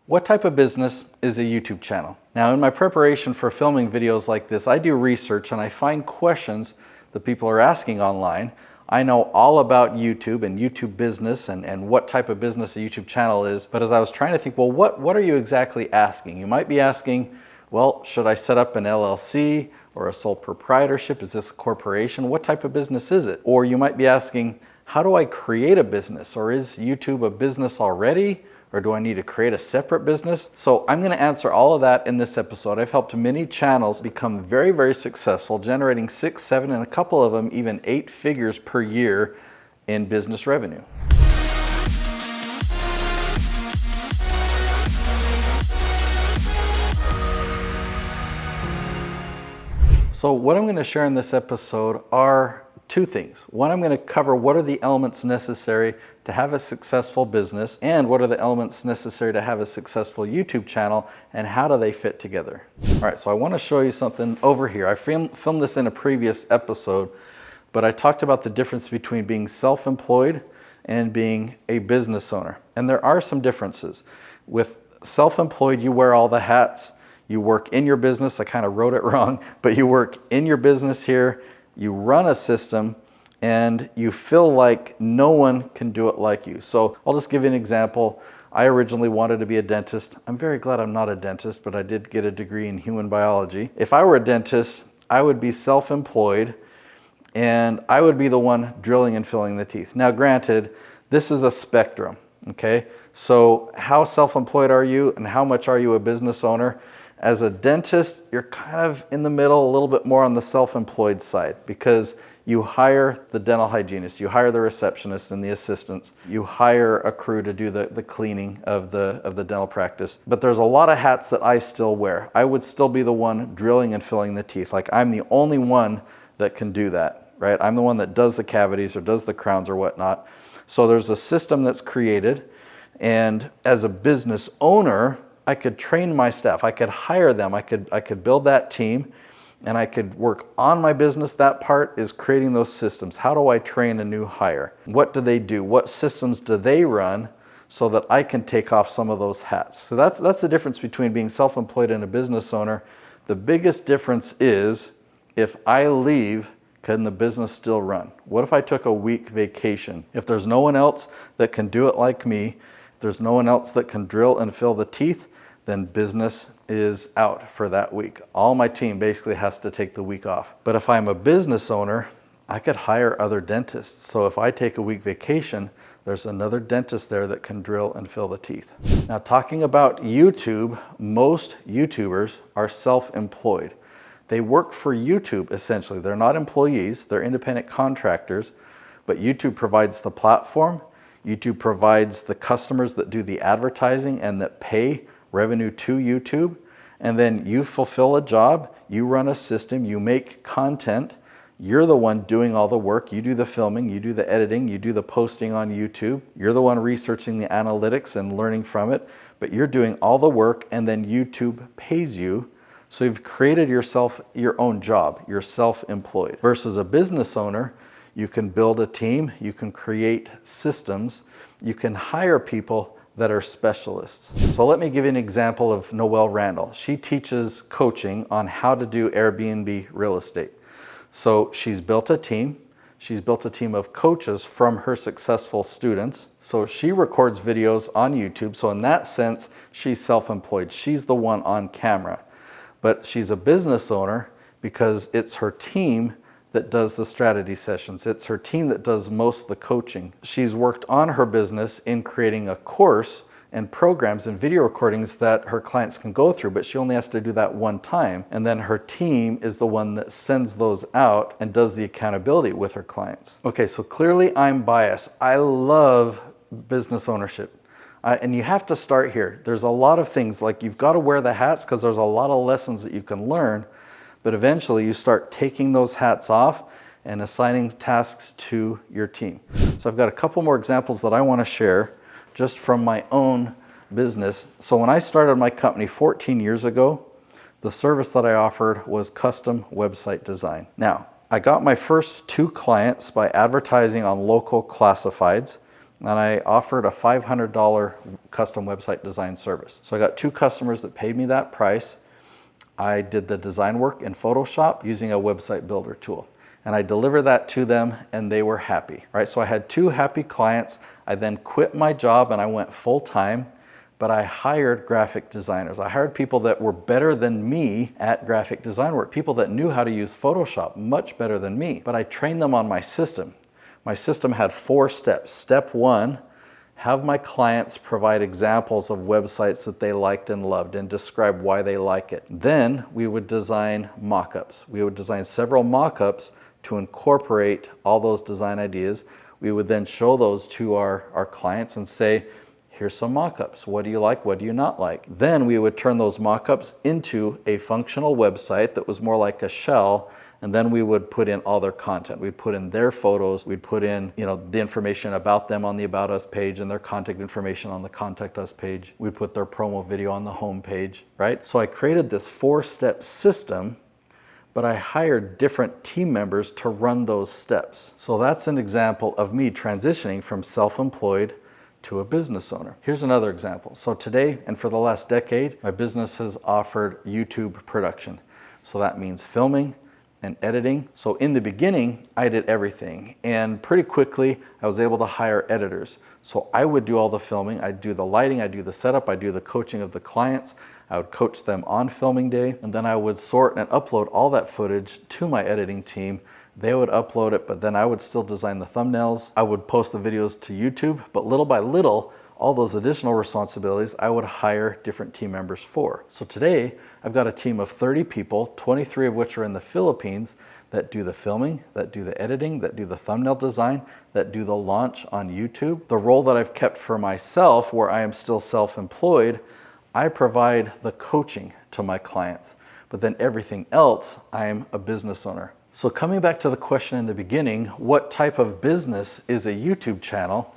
What type of business is a YouTube channel? Now, in my preparation for filming videos like this, I do research and I find questions that people are asking online. I know all about YouTube and YouTube business and what type of business a YouTube channel is, but as I was trying to think, well, what are you exactly asking? You might be asking, well, should I set up an LLC or a sole proprietorship? Is this a corporation? What type of business is it? Or you might be asking, how do I create a business? Or is YouTube a business already? Or do I need to create a separate business? So I'm going to answer all of that in this episode. I've helped many channels become very, very successful, generating 6, 7, and a couple of them even 8 figures per year in business revenue. So what I'm going to share in this episode are 2 things. One, I'm going to cover what are the elements necessary to have a successful business, and what are the elements necessary to have a successful YouTube channel, and how do they fit together. All right, so I want to show you something over here. I filmed this in a previous episode, but I talked about the difference between being self-employed and being a business owner. And there are some differences. With self-employed, you wear all the hats. You work in your business. I kind of wrote it wrong, but you work in your business here. You run a system and you feel like no one can do it like you. So I'll just give you an example. I originally wanted to be a dentist. I'm very glad I'm not a dentist, but I did get a degree in human biology. If I were a dentist, I would be self-employed and I would be the one drilling and filling the teeth. Now, granted, this is a spectrum, okay? So how self-employed are you and how much are you a business owner? As a dentist, you're kind of in the middle, a little bit more on the self-employed side, because you hire the dental hygienist, you hire the receptionist and the assistants, you hire a crew to do the cleaning of the dental practice. But there's a lot of hats that I still wear. I would still be the one drilling and filling the teeth. Like, I'm the only one that can do that, right? I'm the one that does the cavities or does the crowns or whatnot. So there's a system that's created, and as a business owner, I could train my staff, I could hire them, I could build that team, and I could work on my business. That part is creating those systems. How do I train a new hire? What do they do? What systems do they run so that I can take off some of those hats? So that's the difference between being self-employed and a business owner. The biggest difference is, if I leave, can the business still run? What if I took a week vacation? If there's no one else that can do it like me, if there's no one else that can drill and fill the teeth, then business is out for that week. All my team basically has to take the week off. But if I'm a business owner, I could hire other dentists. So if I take a week vacation, there's another dentist there that can drill and fill the teeth. Now, talking about YouTube, most YouTubers are self-employed. They work for YouTube, essentially. They're not employees, they're independent contractors, but YouTube provides the platform. YouTube provides the customers that do the advertising and that pay revenue to YouTube, and then you fulfill a job, you run a system, you make content, you're the one doing all the work, you do the filming, you do the editing, you do the posting on YouTube, you're the one researching the analytics and learning from it, but you're doing all the work, and then YouTube pays you. So you've created yourself your own job, you're self-employed. Versus a business owner, you can build a team, you can create systems, you can hire people that are specialists. So let me give you an example of Noelle Randall. She teaches coaching on how to do Airbnb real estate. So she's built a team. She's built a team of coaches from her successful students. So she records videos on YouTube. So in that sense, she's self-employed. She's the one on camera. But she's a business owner because it's her team that does the strategy sessions. It's her team that does most of the coaching. She's worked on her business in creating a course and programs and video recordings that her clients can go through, but she only has to do that one time. And then her team is the one that sends those out and does the accountability with her clients. Okay, so clearly I'm biased. I love business ownership. And you have to start here. There's a lot of things, like you've got to wear the hats because there's a lot of lessons that you can learn. But eventually you start taking those hats off and assigning tasks to your team. So I've got a couple more examples that I want to share just from my own business. So when I started my company 14 years ago, the service that I offered was custom website design. Now, I got my first 2 clients by advertising on local classifieds. and I offered a $500 custom website design service. So I got 2 customers that paid me that price. I did the design work in Photoshop using a website builder tool. And I delivered that to them and they were happy, right? So I had 2 happy clients. I then quit my job and I went full time, but I hired graphic designers. I hired people that were better than me at graphic design work, people that knew how to use Photoshop much better than me, but I trained them on my system. My system had 4 steps. Step 1, have my clients provide examples of websites that they liked and loved and describe why they like it. Then we would design mock-ups. We would design several mock-ups to incorporate all those design ideas. We would then show those to our clients and say, here's some mock-ups. What do you like? What do you not like? Then we would turn those mock-ups into a functional website that was more like a shell, and then we would put in all their content. We'd put in their photos, we'd put in, the information about them on the About Us page and their contact information on the Contact Us page. We'd put their promo video on the home page, right? So I created this 4-step system, but I hired different team members to run those steps. So that's an example of me transitioning from self-employed to a business owner. Here's another example. So today, and for the last decade, my business has offered YouTube production. So that means filming and editing. So in the beginning, I did everything. And pretty quickly, I was able to hire editors. So I would do all the filming. I'd do the lighting, I'd do the setup, I'd do the coaching of the clients. I would coach them on filming day, and then I would sort and upload all that footage to my editing team. They would upload it, but then I would still design the thumbnails. I would post the videos to YouTube, but little by little, all those additional responsibilities I would hire different team members for. So today, I've got a team of 30 people, 23 of which are in the Philippines, that do the filming, that do the editing, that do the thumbnail design, that do the launch on YouTube. The role that I've kept for myself, where I am still self-employed, I provide the coaching to my clients, but then everything else, I'm a business owner. So coming back to the question in the beginning, what type of business is a YouTube channel?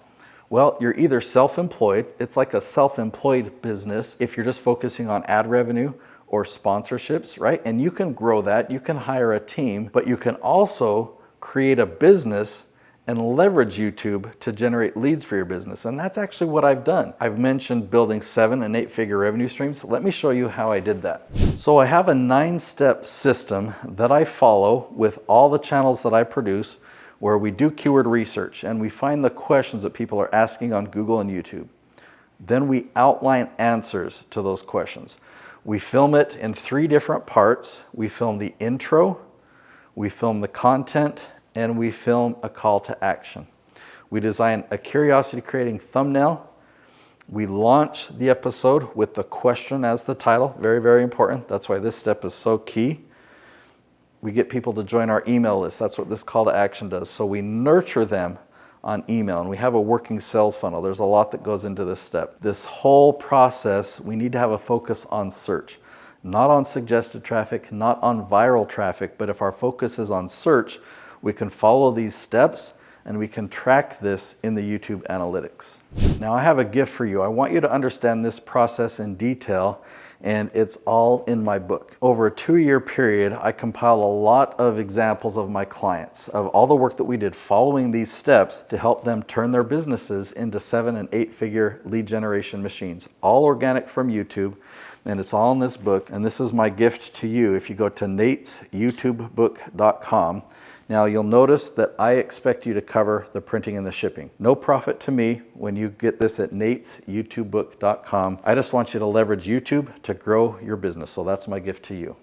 Well, you're either self-employed, it's like a self-employed business if you're just focusing on ad revenue or sponsorships, right? And you can grow that, you can hire a team, but you can also create a business and leverage YouTube to generate leads for your business. And that's actually what I've done. I've mentioned building 7- and 8-figure revenue streams. Let me show you how I did that. So I have a 9-step system that I follow with all the channels that I produce, where we do keyword research and we find the questions that people are asking on Google and YouTube. Then we outline answers to those questions. We film it in 3 different parts. We film the intro, we film the content, and we film a call to action. We design a curiosity creating thumbnail. We launch the episode with the question as the title. Very, very important. That's why this step is so key. We get people to join our email list. That's what this call to action does. So we nurture them on email, and we have a working sales funnel. There's a lot that goes into this step. This whole process, we need to have a focus on search, not on suggested traffic, not on viral traffic, but if our focus is on search, we can follow these steps and we can track this in the YouTube analytics. Now I have a gift for you. I want you to understand this process in detail, and it's all in my book. Over a 2-year period, I compile a lot of examples of my clients, of all the work that we did following these steps to help them turn their businesses into 7- and 8-figure lead generation machines, all organic from YouTube. And it's all in this book, and this is my gift to you. If you go to natesyoutubebook.com, now you'll notice that I expect you to cover the printing and the shipping. No profit to me when you get this at natesyoutubebook.com. I just want you to leverage YouTube to grow your business. So that's my gift to you.